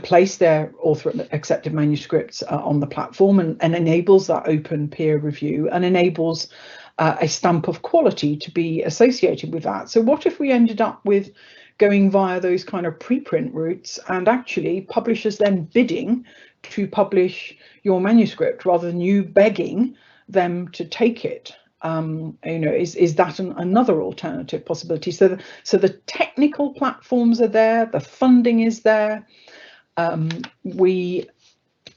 place their author accepted manuscripts on the platform, and enables that open peer review, and enables a stamp of quality to be associated with that. So what if we ended up with going via those kind of preprint routes, and actually publishers then bidding to publish your manuscript rather than you begging them to take it? Is that another alternative possibility? So the technical platforms are there, the funding is there. We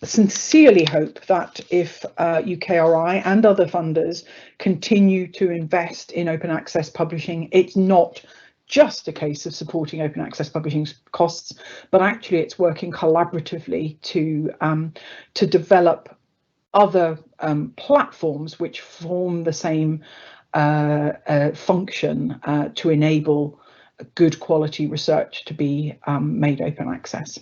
sincerely hope that if UKRI and other funders continue to invest in open access publishing, it's not just a case of supporting open access publishing costs, but actually it's working collaboratively to develop other platforms which form the same function to enable good quality research to be made open access.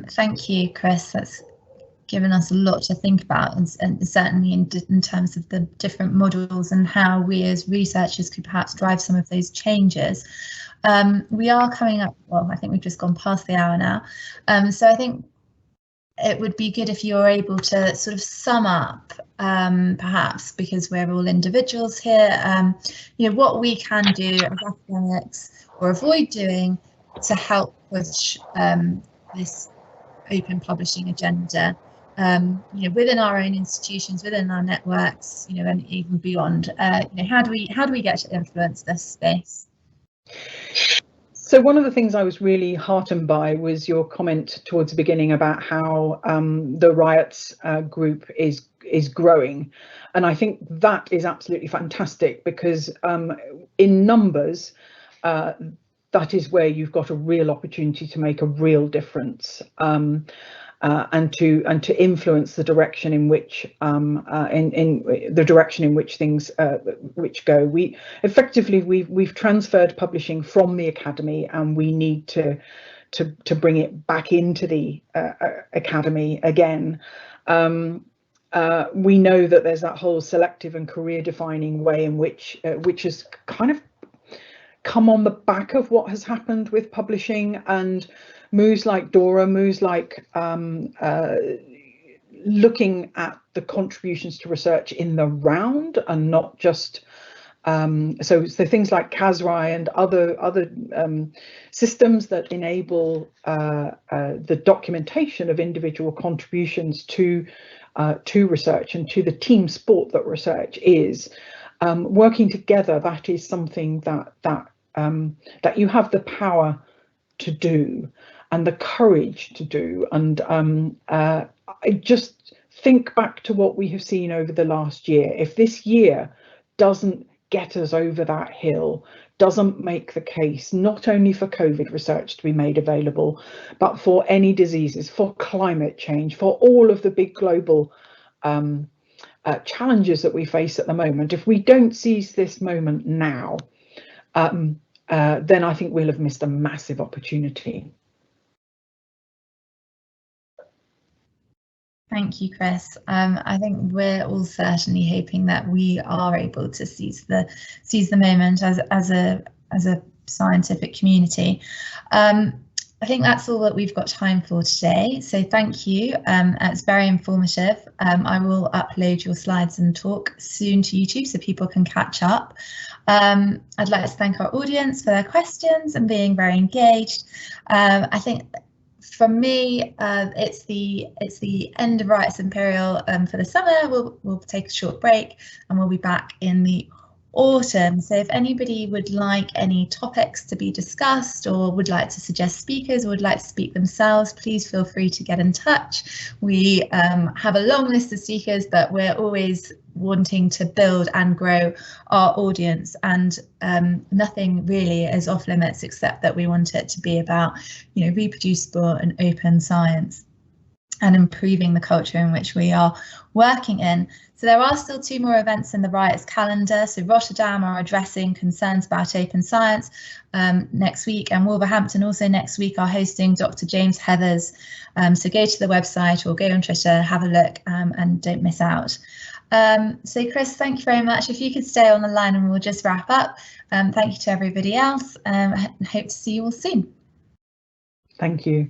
Thank you, Chris. That's given us a lot to think about, and certainly in terms of the different models and how we as researchers could perhaps drive some of those changes. We are coming up, well, I think we've just gone past the hour now. So I think it would be good if you're able to sort of sum up, perhaps, because we're all individuals here, what we can do as academics or avoid doing to help push this open publishing agenda, within our own institutions, within our networks, and even beyond. How do we get to influence this space? So one of the things I was really heartened by was your comment towards the beginning about how the Riots group is growing, and I think that is absolutely fantastic, because in numbers, that is where you've got a real opportunity to make a real difference, and to influence the direction in which things go. We've transferred publishing from the academy, and we need to bring it back into the academy again. We know that there's that whole selective and career defining way in which has kind of come on the back of what has happened with publishing, and moves like Dora, moves like looking at the contributions to research in the round, and not just so things like CASRI and other systems that enable the documentation of individual contributions to research and to the team sport that research is. Working together, that is something that you have the power to do and the courage to do. And I just think back to what we have seen over the last year. If this year doesn't get us over that hill, doesn't make the case not only for COVID research to be made available, but for any diseases, for climate change, for all of the big global challenges that we face at the moment, if we don't seize this moment now, then I think we'll have missed a massive opportunity. Thank you, Chris. I think we're all certainly hoping that we are able to seize the moment as a scientific community. I think that's all that we've got time for today. So thank you. It's very informative. I will upload your slides and talk soon to YouTube so people can catch up. I'd like to thank our audience for their questions and being very engaged. I think from me, it's the end of Rights Imperial for the summer. We'll take a short break and we'll be back in the autumn. So if anybody would like any topics to be discussed or would like to suggest speakers or would like to speak themselves, please feel free to get in touch. We have a long list of speakers, but we're always wanting to build and grow our audience, and nothing really is off limits except that we want it to be about, you know, reproducible and open science and improving the culture in which we are working in. So there are still 2 more events in the Rights calendar. So Rotterdam are addressing concerns about open science next week, and Wolverhampton also next week are hosting Dr. James Heather's. So go to the website or go on Twitter, have a look and don't miss out. So Chris, thank you very much. If you could stay on the line and we'll just wrap up. Thank you to everybody else. Hope to see you all soon. Thank you.